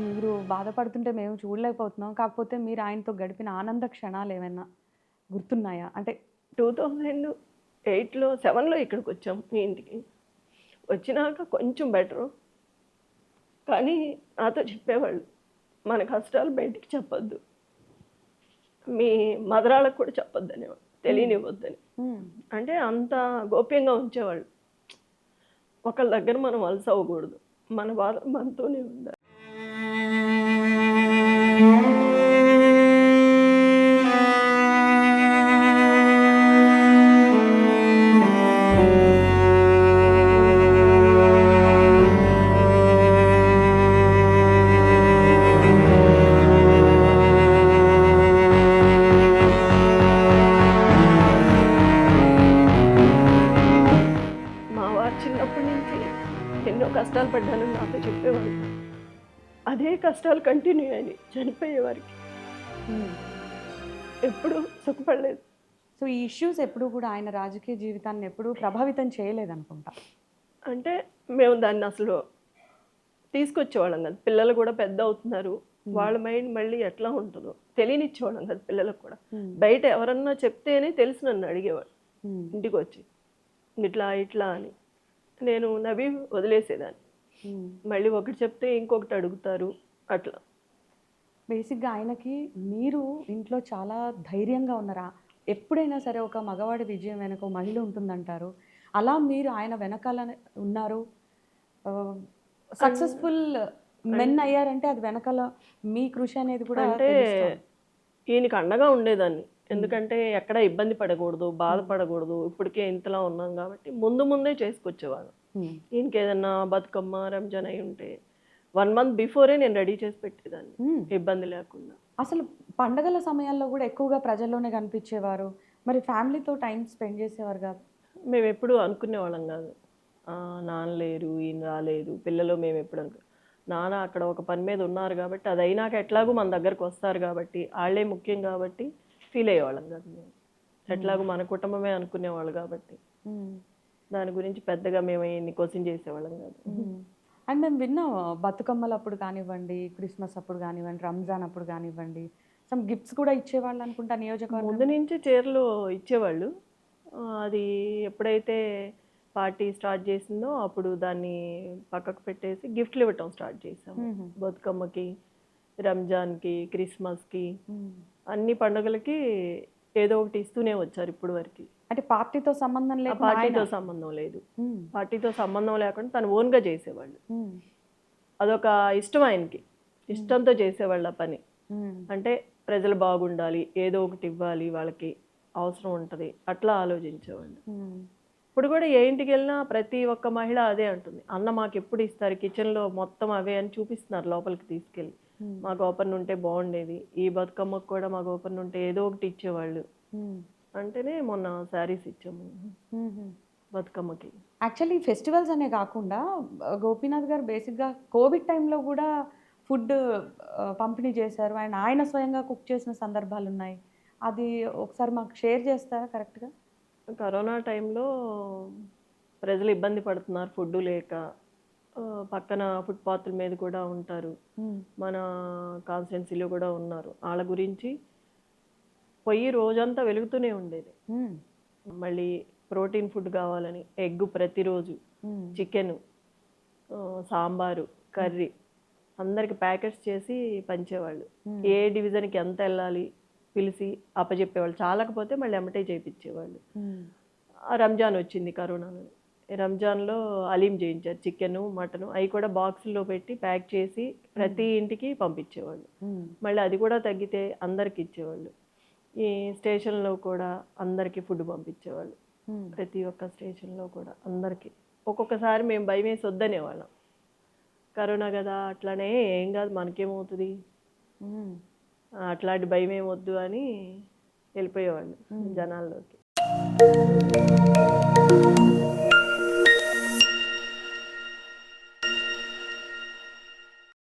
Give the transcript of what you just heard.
మీరు బాధపడుతుంటే మేము చూడలేకపోతున్నాం. కాకపోతే మీరు ఆయనతో గడిపిన ఆనంద క్షణాలేమైనా గుర్తున్నాయా? అంటే 2008లో, 7లో ఇక్కడికొచ్చాం మీ ఇంటికి. వచ్చినాక కొంచెం బెటరు. కానీ నాతో చెప్పేవాళ్ళు, మన కష్టాలు బయటికి చెప్పొద్దు. మీ మదరాళ్ళకి కూడా చెప్పొద్దనేవాళ్ళు. తెలియనివ్వద్దని. అంటే అంత గోప్యంగా ఉంచేవాళ్ళు. ఒకళ్ళ దగ్గర మనం వలస అవ్వకూడదు. మన బాధ మనతోనే ఉండాలి. మా వారు చిన్నప్పటి నుంచి ఎన్నో కష్టాలు పడ్డానని నాతో చెప్పేవాళ్ళు. అదే కష్టాలు కంటిన్యూ అయినాయి చనిపోయేవారికి. ఎప్పుడు సుఖపడలేదు. సో, ఈ ఇష్యూస్ ఎప్పుడూ కూడా ఆయన రాజకీయ జీవితాన్ని ఎప్పుడూ ప్రభావితం చేయలేదనుకుంటా. అంటే మేము దాన్ని అసలు తీసుకొచ్చేవాళ్ళం కాదు. పిల్లలు కూడా పెద్ద అవుతున్నారు. వాళ్ళ మైండ్ మళ్ళీ ఎట్లా ఉంటుందో తెలియనిచ్చేవాళ్ళం కాదు పిల్లలకు కూడా. బయట ఎవరన్నా చెప్తేనే తెలిసి నన్ను అడిగేవాళ్ళు ఇంటికి వచ్చి, ఇట్లా ఇట్లా అని. నేను నవ్వి వదిలేసేదాన్ని. మళ్ళీ ఒకటి చెప్తే ఇంకొకటి అడుగుతారు అట్లా. బేసిక్‌గా ఆయనకి మీరు ఇంట్లో చాలా ధైర్యంగా ఉన్నారా? ఎప్పుడైనా సరే ఒక మగవాడి విజయం వెనక ఓ మహిళ ఉంటుందంటారు. అలా మీరు ఆయన వెనకాలనే ఉన్నారు. సక్సెస్‌ఫుల్ మెన్ అయ్యారంటే అది వెనకాల మీ కృషి అనేది కూడా అంటే తెలుస్తోంది. ఈయనకి అండగా ఉండేదాన్ని. ఎందుకంటే ఎక్కడ ఇబ్బంది పడకూడదు, బాధపడకూడదు. ఇప్పటికే ఇంతలా ఉన్నాం కాబట్టి ముందే చేసుకొచ్చేవాళ్ళం. ఈయనకి ఏదన్నా బతుకమ్మ, రంజాన్ అయి ఉంటే 1 మంత్ బిఫోరే నేను రెడీ చేసి పెట్టేదాన్ని ఇబ్బంది లేకుండా. అసలు పండగల సమయాల్లో కూడా ఎక్కువగా ప్రజల్లోనే కనిపించేవారు. మరి ఫ్యామిలీతో టైం స్పెండ్ చేసేవారు కాదు. మేము ఎప్పుడు అనుకునేవాళ్ళం కాదు. నాన్న లేరు, ఈయన రాలేదు, పిల్లలు మేము ఎప్పుడు నాన్న అక్కడ ఒక పని మీద ఉన్నారు కాబట్టి, అది అయినాక ఎట్లాగూ మన దగ్గరకు వస్తారు కాబట్టి, వాళ్ళే ముఖ్యం కాబట్టి ఫీల్ అయ్యేవాళ్ళం కాదు మేము. ఎట్లాగూ మన కుటుంబమే అనుకునేవాళ్ళు కాబట్టి దాని గురించి పెద్దగా మేము ఇన్ని క్వశ్చన్ చేసేవాళ్ళం కాదు. అండ్ మేము విన్నాం బతుకమ్మలు అప్పుడు కానివ్వండి, క్రిస్మస్ అప్పుడు కానివ్వండి, రంజాన్ అప్పుడు కానివ్వండి, సమ్ గిఫ్ట్స్ కూడా ఇచ్చేవాళ్ళు అనుకుంటా నియోజకవర్గం. ముందు నుంచి చీరలు ఇచ్చేవాళ్ళు. అది ఎప్పుడైతే పార్టీ స్టార్ట్ చేసిందో అప్పుడు దాన్ని పక్కకు పెట్టేసి గిఫ్ట్లు ఇవ్వటం స్టార్ట్ చేసాము. బతుకమ్మకి, రంజాన్కి, క్రిస్మస్కి, అన్ని పండుగలకి ఏదో ఒకటి ఇస్తూనే వచ్చారు ఇప్పుడు వరకు. అంటే పార్టీతో సంబంధం లేదు. పార్టీతో సంబంధం లేదు. పార్టీతో సంబంధం లేకుండా తను ఓన్గా చేసేవాళ్ళు. అదొక ఇష్టం ఆయనకి. ఇష్టంతో చేసేవాళ్ళు ఆ పని. అంటే ప్రజలు బాగుండాలి, ఏదో ఒకటి ఇవ్వాలి, వాళ్ళకి అవసరం ఉంటుంది, అట్లా ఆలోచించేవాళ్ళు. ఇప్పుడు కూడా ఏ ఇంటికి వెళ్ళినా ప్రతి ఒక్క మహిళ అదే అంటుంది, అన్న మాకు ఎప్పుడు ఇస్తారు, కిచెన్లో మొత్తం అవే అని చూపిస్తున్నారు లోపలికి తీసుకెళ్ళి. మా గోపన్ ఉంటే బాగుండేది, ఈ బతుకమ్మకు కూడా మా గోపన్ ఉంటే ఏదో ఒకటి ఇచ్చేవాళ్ళు అంటేనే మొన్న శారీస్ ఇచ్చాము బతుకమ్మకి. యాక్చువల్లీ ఫెస్టివల్స్ అనే కాకుండా గోపీనాథ్ గారు బేసిక్గా కోవిడ్ టైంలో కూడా ఫుడ్ పంపిణీ చేశారు. అండ్ ఆయన స్వయంగా కుక్ చేసిన సందర్భాలు ఉన్నాయి. అది ఒకసారి మాకు షేర్ చేస్తారా కరెక్ట్గా? కరోనా టైంలో ప్రజలు ఇబ్బంది పడుతున్నారు ఫుడ్ లేక. పక్కన ఫుట్పాత్ల మీద కూడా ఉంటారు, మన కాన్స్టిట్యున్సీలో కూడా ఉన్నారు. వాళ్ళ గురించి పొయ్యి రోజంతా వెలుగుతూనే ఉండేది. మళ్ళీ ప్రోటీన్ ఫుడ్ కావాలని ఎగ్ ప్రతిరోజు, చికెన్, సాంబారు, కర్రీ అందరికి ప్యాకెట్స్ చేసి పంచేవాళ్ళు. ఏ డివిజన్కి ఎంత వెళ్ళాలి పిలిచి అప్పచెప్పేవాళ్ళు. చాలకపోతే మళ్ళీ ఎమ్మటే చేయించేవాళ్ళు. రంజాన్ వచ్చింది కరోనాలో. రంజాన్లో అలీం చేయించారు, చికెను, మటను, అవి కూడా బాక్సుల్లో పెట్టి ప్యాక్ చేసి ప్రతి ఇంటికి పంపించేవాళ్ళు. మళ్ళీ అది కూడా తగ్గితే అందరికి ఇచ్చేవాళ్ళు. ఈ స్టేషన్లో కూడా అందరికీ ఫుడ్ పంపించేవాళ్ళు. ప్రతి ఒక్క స్టేషన్లో కూడా అందరికీ. ఒక్కొక్కసారి మేము భయం వేసి వద్దనేవాళ్ళం, కరోనా కదా అట్లానే ఏం కాదు మనకేమవుతుంది, అట్లాంటి భయం ఏమొద్దు అని వెళ్ళిపోయేవాళ్ళు జనాల్లోకి.